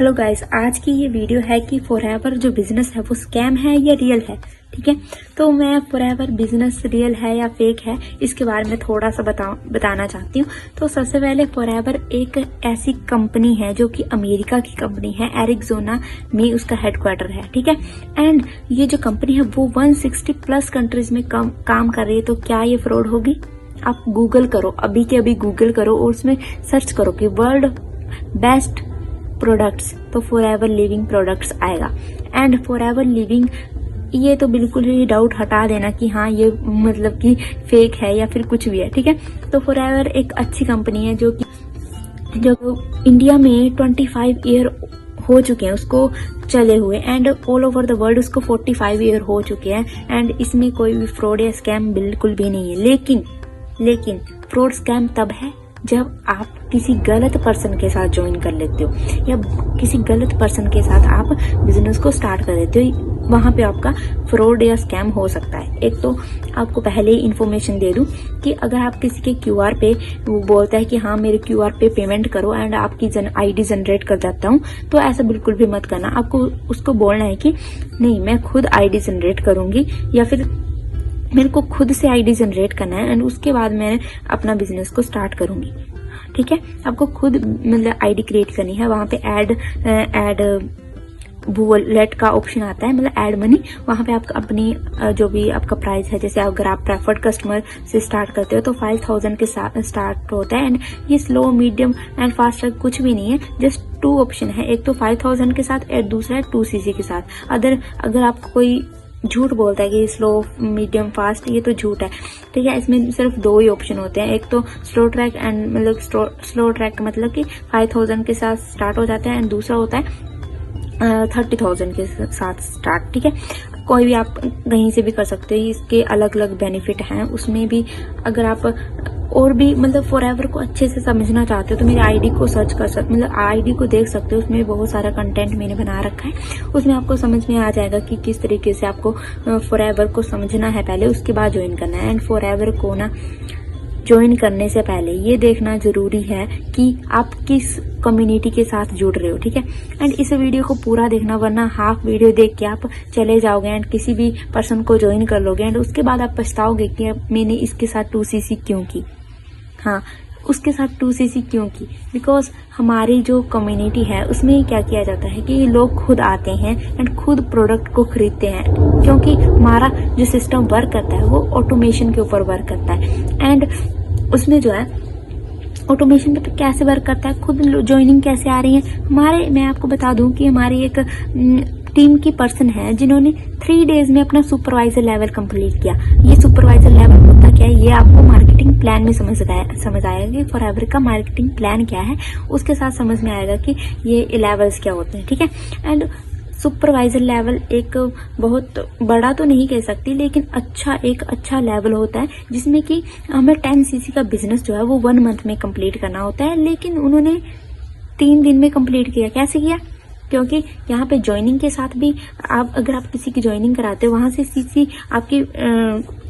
Hello guys, आज की ये वीडियो है कि फॉरएवर जो बिजनेस है वो स्कैम है या रियल है। ठीक है, तो मैं फॉरएवर बिजनेस रियल है या फेक है इसके बारे में थोड़ा सा बताना चाहती हूँ। तो सबसे पहले फॉरएवर एक ऐसी कंपनी है जो कि अमेरिका की कंपनी है, एरिज़ोना में उसका हेडक्वार्टर है। ठीक है, एंड ये जो कंपनी है वो 160 प्लस कंट्रीज में काम कर रही है। तो क्या ये फ्रॉड होगी? आप गूगल करो, अभी के अभी गूगल करो और उसमें सर्च करो कि वर्ल्ड बेस्ट प्रोडक्ट्स, तो फॉरएवर लिविंग प्रोडक्ट्स आएगा। एंड फॉरएवर लिविंग ये तो बिल्कुल ही डाउट हटा देना कि हाँ ये मतलब कि फेक है या फिर कुछ भी है। ठीक है, तो फॉरएवर एक अच्छी कंपनी है जो इंडिया में 25 ईयर हो चुके हैं उसको चले हुए, and all over the world उसको 45 ईयर हो चुके हैं। एंड इसमें कोई भी फ्रॉड या स्कैम बिल्कुल भी नहीं है। लेकिन फ्रॉड स्कैम तब है जब आप किसी गलत पर्सन के साथ ज्वाइन कर लेते हो या किसी गलत पर्सन के साथ आप बिजनेस को स्टार्ट कर देते हो, वहां पे आपका फ्रॉड या स्कैम हो सकता है। एक तो आपको पहले ही इन्फॉर्मेशन दे दूं कि अगर आप किसी के क्यूआर पे वो बोलता है कि हाँ मेरे क्यूआर पे पेमेंट करो एंड आपकी आईडी जनरेट कर देता हूँ, तो ऐसा बिल्कुल भी मत करना। आपको उसको बोलना है कि नहीं, मैं खुद आईडी जनरेट करूंगी या फिर मेरे को खुद से आईडी जनरेट करना है एंड उसके बाद मैं अपना बिजनेस को स्टार्ट करूंगी। ठीक है, आपको खुद मतलब आईडी क्रिएट करनी है। वहां पे ऐड वॉलेट का ऑप्शन आता है, मतलब ऐड मनी। वहां पे आपका अपनी जो भी आपका प्राइस है, जैसे अगर आप प्रेफर्ड कस्टमर से स्टार्ट करते हो तो 5000 के साथ स्टार्ट होता है। एंड ये स्लो, मीडियम एंड फास्ट कुछ भी नहीं है, जस्ट 2 ऑप्शन है। एक तो 5000 के साथ और दूसरा है 2cc के साथ। अगर आपको कोई झूठ बोलता है कि स्लो, मीडियम, फास्ट, ये तो झूठ है। ठीक है, इसमें सिर्फ 2 ही ऑप्शन होते हैं। एक तो स्लो ट्रैक एंड मतलब स्लो ट्रैक का मतलब कि 5000 के साथ स्टार्ट हो जाता है एंड दूसरा होता है 30,000 के साथ स्टार्ट। ठीक है, कोई भी आप कहीं से भी कर सकते हो, इसके अलग अलग बेनिफिट हैं। उसमें भी अगर आप और भी मतलब फॉरएवर को अच्छे से समझना चाहते हो तो मेरी आईडी को सर्च कर सकते, मतलब आईडी को देख सकते हो। उसमें बहुत सारा कंटेंट मैंने बना रखा है, उसमें आपको समझ में आ जाएगा कि किस तरीके से आपको फॉरएवर को समझना है पहले, उसके बाद ज्वाइन करना है। एंड फॉरएवर को ना ज्वाइन करने से पहले ये देखना जरूरी है कि आप किस कम्युनिटी के साथ जुड़ रहे हो। ठीक है, एंड इस वीडियो को पूरा देखना, वरना हाफ वीडियो देख के आप चले जाओगे एंड किसी भी पर्सन को ज्वाइन कर लोगे एंड उसके बाद आप पछताओगे कि मैंने इसके साथ 2cc क्यों की। हाँ, उसके साथ 2cc क्यों की? बिकॉज हमारी जो कम्युनिटी है उसमें क्या किया जाता है कि लोग खुद आते हैं एंड खुद प्रोडक्ट को खरीदते हैं, क्योंकि हमारा जो सिस्टम वर्क करता है वो ऑटोमेशन के ऊपर वर्क करता है। एंड उसमें जो है ऑटोमेशन पे कैसे वर्क करता है, खुद ज्वाइनिंग कैसे आ रही है मैं आपको बता दूं कि हमारी एक टीम की पर्सन है जिन्होंने 3 डेज में अपना सुपरवाइजर लेवल कंप्लीट किया। ये सुपरवाइजर लेवल होता क्या है, ये आपको मार्केटिंग प्लान में समझ आएगा कि फॉरएवर का मार्केटिंग प्लान क्या है, उसके साथ समझ में आएगा कि ये लेवल्स क्या होते हैं। ठीक है, एंड सुपरवाइजर लेवल एक बहुत बड़ा तो नहीं कह सकती, लेकिन एक अच्छा लेवल होता है जिसमें कि हमें 10cc का बिजनेस जो है वो 1 मंथ में कंप्लीट करना होता है। लेकिन उन्होंने 3 दिन में कंप्लीट किया। कैसे किया? क्योंकि यहाँ पे ज्वाइनिंग के साथ भी अगर आप किसी की ज्वाइनिंग कराते हो वहां से सीसी आपकी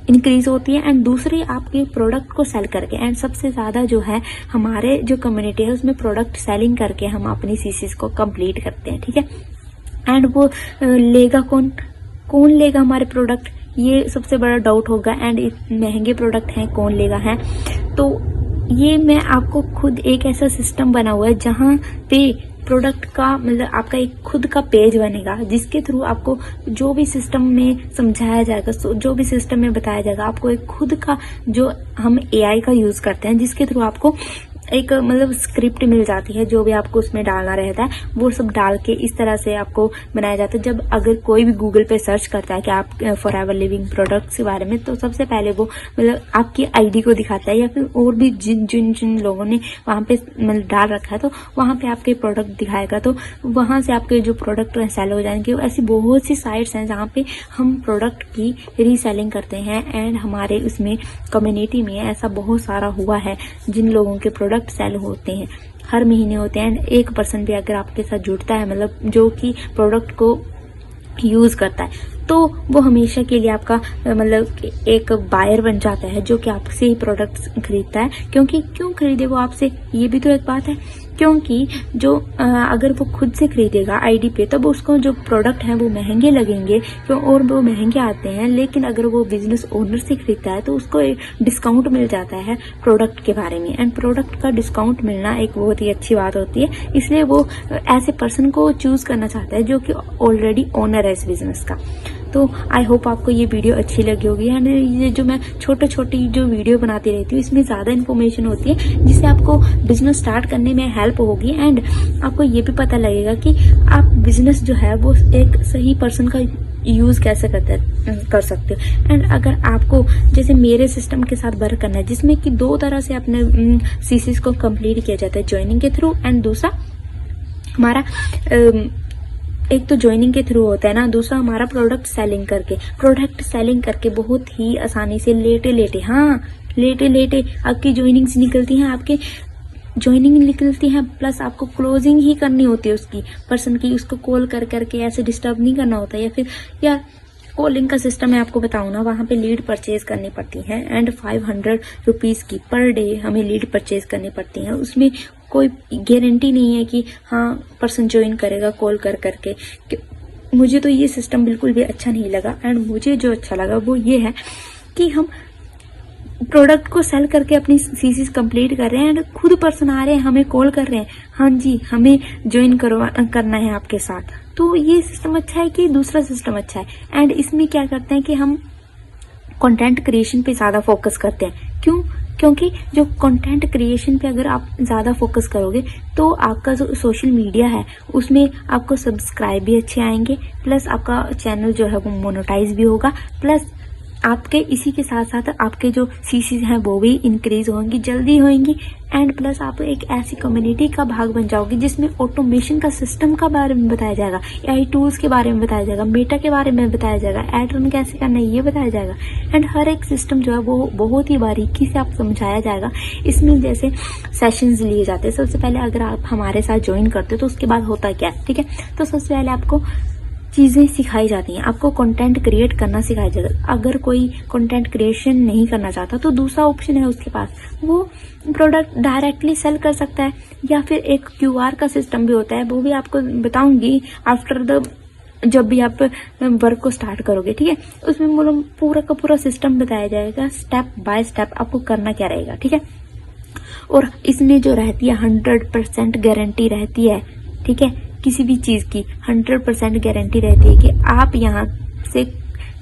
इंक्रीज होती है एंड दूसरे आपके प्रोडक्ट को सेल करके, एंड सबसे ज्यादा जो है हमारे जो कम्युनिटी है उसमें प्रोडक्ट सेलिंग करके हम अपनी सीसीज को कंप्लीट करते हैं। ठीक है, एंड वो लेगा कौन लेगा हमारे प्रोडक्ट, ये सबसे बड़ा डाउट होगा। एंड महंगे प्रोडक्ट हैं, कौन लेगा है? तो ये मैं आपको खुद एक ऐसा सिस्टम बना हुआ है जहां पे प्रोडक्ट का मतलब आपका एक खुद का पेज बनेगा जिसके थ्रू आपको जो भी सिस्टम में समझाया जाएगा, जो भी सिस्टम में बताया जाएगा, आपको एक खुद का जो हम AI का यूज करते हैं जिसके थ्रू आपको एक मतलब स्क्रिप्ट मिल जाती है, जो भी आपको उसमें डालना रहता है वो सब डाल के इस तरह से आपको बनाया जाता है। जब अगर कोई भी गूगल पे सर्च करता है कि आप फॉरएवर लिविंग प्रोडक्ट्स के बारे में, तो सबसे पहले वो मतलब आपकी आईडी को दिखाता है या फिर और भी जिन लोगों ने वहां पे मतलब डाल रखा है तो वहां पे आपके प्रोडक्ट दिखाएगा। तो वहां से आपके जो प्रोडक्ट सेल हो जाएंगे। ऐसी बहुत सी साइट्स हैं जहाँ पे हम प्रोडक्ट की रीसेलिंग करते हैं एंड हमारे उसमें कम्युनिटी में ऐसा बहुत सारा हुआ है जिन लोगों के प्रोडक्ट सेल होते हैं, हर महीने होते हैं। एक पर्सन भी अगर आपके साथ जुड़ता है मतलब जो कि प्रोडक्ट को यूज करता है, तो वो हमेशा के लिए आपका मतलब एक बायर बन जाता है जो कि आपसे ही प्रोडक्ट्स खरीदता है। क्योंकि क्यों खरीदे वो आपसे, ये भी तो एक बात है क्योंकि जो अगर वो खुद से खरीदेगा आईडी पे तब उसको जो प्रोडक्ट हैं वो महंगे लगेंगे क्यों, और वो महंगे आते हैं। लेकिन अगर वो बिजनेस ओनर से खरीदता है तो उसको एक डिस्काउंट मिल जाता है प्रोडक्ट के बारे में, एंड प्रोडक्ट का डिस्काउंट मिलना एक बहुत ही अच्छी बात होती है। इसलिए वो ऐसे पर्सन को चूज करना चाहता है जो कि ऑलरेडी ओनर है इस बिजनेस का। तो आई होप आपको ये वीडियो अच्छी लगी होगी, एंड ये जो मैं छोटी जो वीडियो बनाती रहती हूँ इसमें ज़्यादा इन्फॉर्मेशन होती है जिससे आपको बिजनेस स्टार्ट करने में हेल्प होगी, एंड आपको ये भी पता लगेगा कि आप बिजनेस जो है वो एक सही पर्सन का यूज़ कैसे कर सकते हो। एंड अगर आपको जैसे मेरे सिस्टम के साथ वर्क करना है जिसमें कि 2 तरह से अपने सीसीस को कंप्लीट किया जाता है, ज्वाइनिंग के थ्रू, एंड दूसरा हमारा एक तो ज्वाइनिंग के थ्रू होता है ना, दूसरा हमारा प्रोडक्ट सेलिंग करके बहुत ही आसानी से लेटे आपकी ज्वाइनिंग्स निकलती हैं, आपके ज्वाइनिंग निकलती है, प्लस आपको क्लोजिंग ही करनी होती है उसकी पर्सन की, उसको कॉल करके ऐसे डिस्टर्ब नहीं करना होता, या कॉलिंग का सिस्टम मैं आपको बताऊं ना, वहां पे लीड परचेज करनी पड़ती है, एंड 500 रुपीज की पर डे हमें लीड परचेज करनी पड़ती है। उसमें कोई गारंटी नहीं है कि हाँ पर्सन ज्वाइन करेगा कॉल करके। मुझे तो ये सिस्टम बिल्कुल भी अच्छा नहीं लगा, एंड मुझे जो अच्छा लगा वो ये है कि हम प्रोडक्ट को सेल करके अपनी सीसीज कंप्लीट कर रहे हैं, एंड खुद पर्सन आ रहे हैं हमें कॉल कर रहे हैं, हाँ जी हमें ज्वाइन करना है आपके साथ। तो ये सिस्टम अच्छा है कि दूसरा सिस्टम अच्छा है। एंड इसमें क्या करते हैं कि हम कंटेंट क्रिएशन पे ज्यादा फोकस करते हैं। क्योंकि जो कंटेंट क्रिएशन पे अगर आप ज्यादा फोकस करोगे तो आपका जो सोशल मीडिया है उसमें आपको सब्सक्राइब भी अच्छे आएंगे, प्लस आपका चैनल जो है वो मोनेटाइज भी होगा, प्लस आपके इसी के साथ साथ आपके जो सीसीज हैं वो भी इंक्रीज होंगी, जल्दी होंगी, एंड प्लस आप एक ऐसी कम्युनिटी का भाग बन जाओगे जिसमें ऑटोमेशन का सिस्टम का बारे में बताया जाएगा, एआई टूल्स के बारे में बताया जाएगा, मेटा के बारे में बताया जाएगा, एड रन कैसे करना है ये बताया जाएगा, एंड हर एक सिस्टम जो है वो बहुत ही बारीकी से आपको समझाया जाएगा। इसमें जैसे सेशंस लिए जाते हैं। सबसे पहले अगर आप हमारे साथ ज्वाइन करते हो तो उसके बाद होता क्या है, ठीक है, तो सबसे पहले आपको चीजें सिखाई जाती हैं, आपको कंटेंट क्रिएट करना सिखाया जाता है। अगर कोई कंटेंट क्रिएशन नहीं करना चाहता तो दूसरा ऑप्शन है उसके पास, वो प्रोडक्ट डायरेक्टली सेल कर सकता है, या फिर एक क्यूआर का सिस्टम भी होता है, वो भी आपको बताऊंगी आफ्टर द जब भी आप वर्क को स्टार्ट करोगे, ठीक है। उसमें मतलब पूरा का पूरा सिस्टम बताया जाएगा, स्टेप बाय स्टेप आपको करना क्या रहेगा, ठीक है। और इसमें जो रहती है 100% गारंटी रहती है, ठीक है, किसी भी चीज की 100% गारंटी रहती है कि आप यहाँ से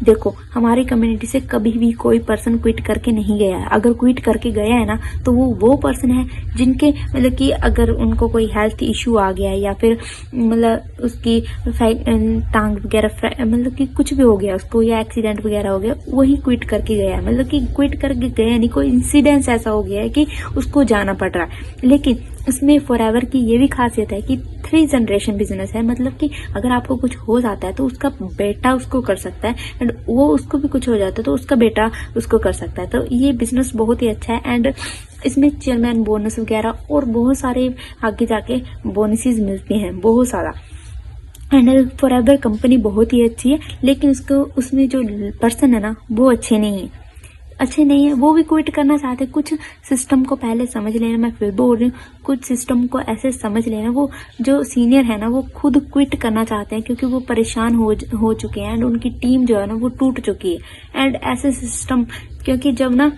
देखो हमारी कम्युनिटी से कभी भी कोई पर्सन क्विट करके नहीं गया है। अगर क्विट करके गया है ना तो वो पर्सन है जिनके मतलब कि अगर उनको कोई हेल्थ इश्यू आ गया है, या फिर मतलब उसकी टांग वगैरह मतलब कि कुछ भी हो गया उसको, या एक्सीडेंट वगैरह हो गया, वही क्विट करके गया है। मतलब कि क्विट करके गया नहीं, कोई इंसिडेंस ऐसा हो गया है कि उसको जाना पड़ रहा है। लेकिन इसमें फॉरएवर की ये भी खासियत है कि 3 जनरेशन बिजनेस है, मतलब कि अगर आपको कुछ हो जाता है तो उसका बेटा उसको कर सकता है, एंड वो उसको भी कुछ हो जाता है तो उसका बेटा उसको कर सकता है। तो ये बिजनेस बहुत ही अच्छा है, एंड इसमें चेयरमैन बोनस वगैरह और बहुत सारे आगे जाके बोनसेस मिलते हैं, बहुत सारा। एंड फॉरएवर कंपनी बहुत ही अच्छी है, लेकिन उसमें जो पर्सन है ना वो अच्छे नहीं है, वो भी क्विट करना चाहते। कुछ सिस्टम को पहले समझ लेना, मैं फिर बोल रही हूँ, कुछ सिस्टम को ऐसे समझ लेना, वो जो सीनियर है ना वो खुद क्विट करना चाहते हैं क्योंकि वो परेशान हो चुके हैं, एंड उनकी टीम जो है ना वो टूट चुकी है। एंड ऐसे सिस्टम, क्योंकि जब ना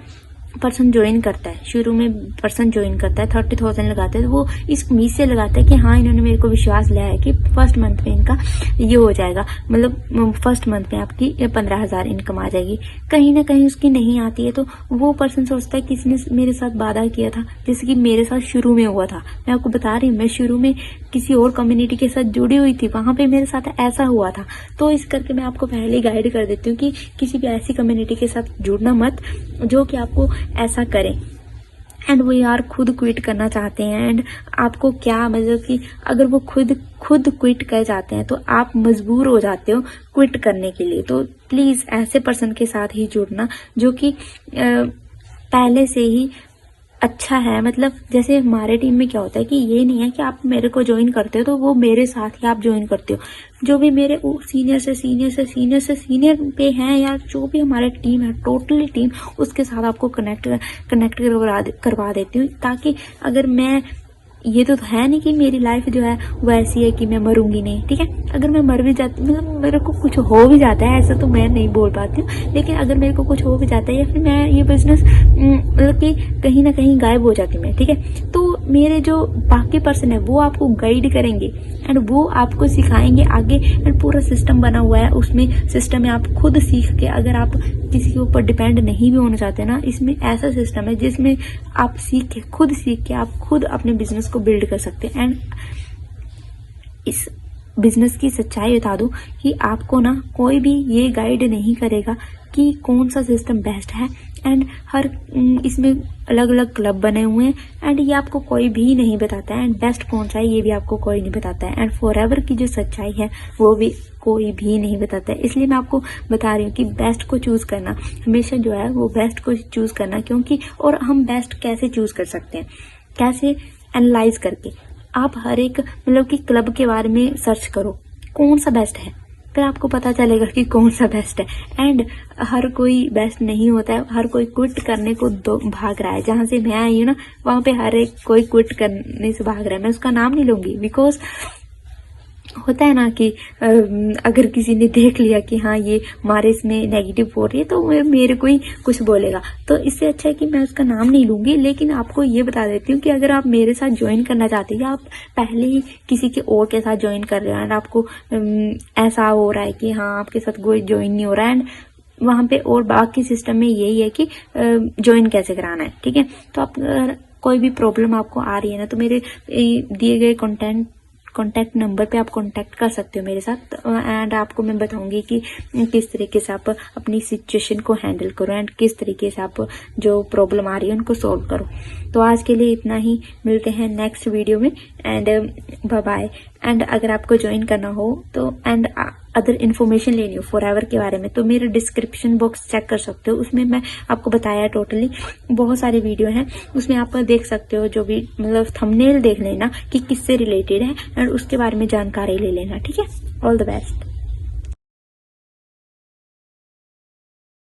पर्सन ज्वाइन करता है, शुरू में पर्सन ज्वाइन करता है 30,000 लगाते हैं, तो वो इस उम्मीद से लगाता है कि हाँ इन्होंने मेरे को विश्वास लिया है कि फर्स्ट मंथ में इनका ये हो जाएगा, मतलब फर्स्ट मंथ में आपकी 15,000 इनकम आ जाएगी। कहीं ना कहीं उसकी नहीं आती है तो वो पर्सन सोचता है किसी ने मेरे साथ वादा किया था, जैसे कि मेरे साथ शुरू में हुआ था। मैं आपको बता रही हूँ, मैं शुरू में किसी और कम्युनिटी के साथ जुड़ी हुई थी, वहां पे मेरे साथ ऐसा हुआ था। तो इस करके मैं आपको पहले गाइड कर देती हूँ कि किसी भी ऐसी कम्युनिटी के साथ जुड़ना मत जो कि आपको ऐसा करें। एंड वो यार खुद क्विट करना चाहते हैं, एंड आपको क्या मतलब कि अगर वो खुद क्विट कर जाते हैं तो आप मजबूर हो जाते हो क्विट करने के लिए। तो प्लीज ऐसे पर्सन के साथ ही जुड़ना जो कि पहले से ही अच्छा है। मतलब जैसे हमारे टीम में क्या होता है कि ये नहीं है कि आप मेरे को ज्वाइन करते हो तो वो मेरे साथ ही आप ज्वाइन करते हो। जो भी मेरे सीनियर से सीनियर पे हैं, या जो भी हमारा टीम है, टोटली टीम, उसके साथ आपको कनेक्ट करवा देती हूँ, ताकि अगर मैं ये तो है नहीं कि मेरी लाइफ जो है वो ऐसी है कि मैं मरूंगी नहीं, ठीक है। अगर मैं मर भी जाती, मतलब मेरे को कुछ हो भी जाता है, ऐसा तो मैं नहीं बोल पाती हूँ, लेकिन अगर मेरे को कुछ हो भी जाता है या फिर मैं ये बिजनेस मतलब कि कहीं ना कहीं गायब हो जाती मैं, ठीक है, तो मेरे जो बाकी पर्सन है वो आपको गाइड करेंगे एंड वो आपको सिखाएंगे आगे। एंड पूरा सिस्टम बना हुआ है, उसमें सिस्टम में आप खुद सीख के, अगर आप किसी के ऊपर डिपेंड नहीं भी होना चाहते ना, इसमें ऐसा सिस्टम है जिसमें आप खुद सीख के आप खुद अपने बिजनेस को बिल्ड कर सकते हैं। एंड इस बिजनेस की सच्चाई बता दूं कि आपको ना कोई भी ये गाइड नहीं करेगा कि कौन सा सिस्टम बेस्ट है। एंड हर इसमें अलग अलग क्लब बने हुए हैं एंड ये आपको कोई भी नहीं बताता है। एंड बेस्ट कौन सा है ये भी आपको कोई नहीं बताता है। एंड फॉरएवर की जो सच्चाई है वो भी कोई भी नहीं बताता है। इसलिए मैं आपको बता रही हूँ कि बेस्ट को चूज करना हमेशा जो है वो बेस्ट को चूज करना, क्योंकि और हम बेस्ट कैसे चूज कर सकते हैं, कैसे एनालाइज करके। आप हर एक मतलब कि क्लब के बारे में सर्च करो कौन सा बेस्ट है, फिर आपको पता चलेगा कि कौन सा बेस्ट है। एंड हर कोई बेस्ट नहीं होता है, हर कोई क्विट करने को भाग रहा है। जहां से मैं आई हूँ ना वहां पे हर एक कोई क्विट करने से भाग रहा है। मैं उसका नाम नहीं लूंगी, बिकॉज होता है ना कि अगर किसी ने देख लिया कि हाँ ये हमारे इसमें नेगेटिव हो रही है तो मेरे को ही कुछ बोलेगा, तो इससे अच्छा है कि मैं उसका नाम नहीं लूंगी। लेकिन आपको ये बता देती हूँ कि अगर आप मेरे साथ ज्वाइन करना चाहते हैं या आप पहले ही किसी के और के साथ ज्वाइन कर रहे हैं एंड आपको ऐसा हो रहा है कि हाँ आपके साथ कोई ज्वाइन नहीं हो रहा है एंड वहां पे और बाकी सिस्टम में यही है कि ज्वाइन कैसे कराना है, ठीक है। तो आप कोई भी प्रॉब्लम आपको आ रही है ना तो मेरे दिए गए कॉन्टैक्ट नंबर पे आप कॉन्टैक्ट कर सकते हो मेरे साथ। एंड आपको मैं बताऊंगी कि किस तरीके से आप अपनी सिचुएशन को हैंडल करो एंड किस तरीके से आप जो प्रॉब्लम आ रही है उनको सॉल्व करो। तो आज के लिए इतना ही, मिलते हैं नेक्स्ट वीडियो में एंड बाय बाय। एंड अगर आपको ज्वाइन करना हो तो एंड अदर इन्फॉर्मेशन लेनी हो फॉरएवर के बारे में तो मेरे डिस्क्रिप्शन बॉक्स चेक कर सकते हो, उसमें मैं आपको बताया टोटली बहुत सारे वीडियो हैं, उसमें आप देख सकते हो। जो भी मतलब थंबनेल देख लेना कि किससे रिलेटेड है एंड उसके बारे में जानकारी ले लेना, ठीक है। All the best.